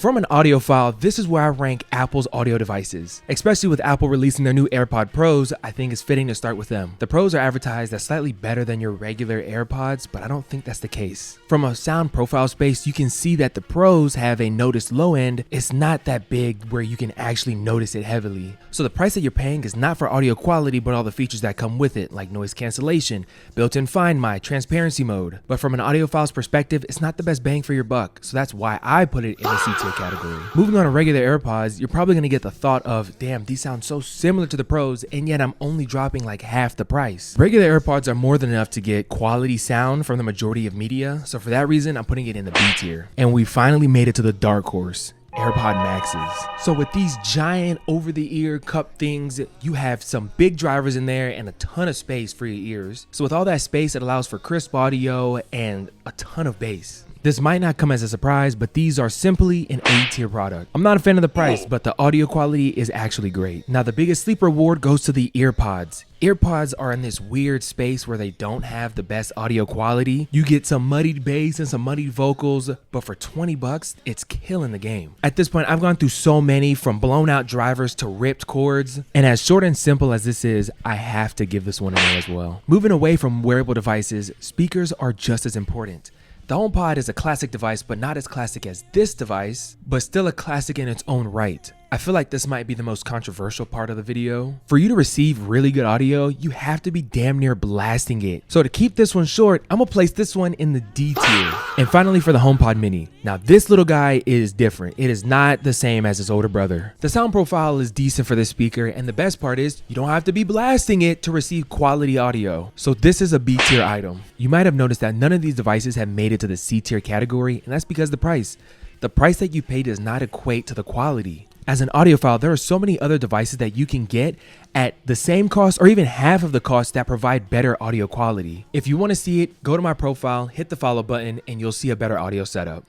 From an audiophile, this is where I rank Apple's audio devices. Especially with Apple releasing their new AirPod Pros, I think it's fitting to start with them. The Pros are advertised as slightly better than your regular AirPods, but I don't think that's the case. From a sound profile space, you can see that the Pros have a noticed low end. It's not that big where you can actually notice it heavily. So the price that you're paying is not for audio quality, but all the features that come with it, like noise cancellation, built-in Find My, transparency mode. But from an audiophile's perspective, it's not the best bang for your buck, so that's why I put it in the C-tier category. Moving on to regular AirPods, you're probably going to get the thought of, damn, these sound so similar to the Pros, and yet I'm only dropping like half the price. Regular AirPods are more than enough to get quality sound from the majority of media, so for that reason, I'm putting it in the B tier. And we finally made it to the dark horse, AirPod Maxes. So with these giant over-the-ear cup things, you have some big drivers in there and a ton of space for your ears. So with all that space, it allows for crisp audio and a ton of bass. This might not come as a surprise, but these are simply an A-tier product. I'm not a fan of the price, but the audio quality is actually great. Now, the biggest sleeper award goes to the EarPods. EarPods are in this weird space where they don't have the best audio quality. You get some muddied bass and some muddied vocals, but for 20 bucks, it's killing the game. At this point, I've gone through so many, from blown out drivers to ripped cords, and as short and simple as this is, I have to give this one an A as well. Moving away from wearable devices, speakers are just as important. The HomePod is a classic device, but not as classic as this device, but still a classic in its own right. I feel like this might be the most controversial part of the video. For you to receive really good audio, you have to be damn near blasting it. So to keep this one short, I'm gonna place this one in the D tier. And finally, for the HomePod Mini. Now this little guy is different. It is not the same as his older brother. The sound profile is decent for this speaker, and the best part is you don't have to be blasting it to receive quality audio. So this is a B tier item. You might have noticed that none of these devices have made it to the C tier category, and that's because of the price. The price that you pay does not equate to the quality. As an audiophile, there are so many other devices that you can get at the same cost or even half of the cost that provide better audio quality. If you want to see it, go to my profile, hit the follow button, and you'll see a better audio setup.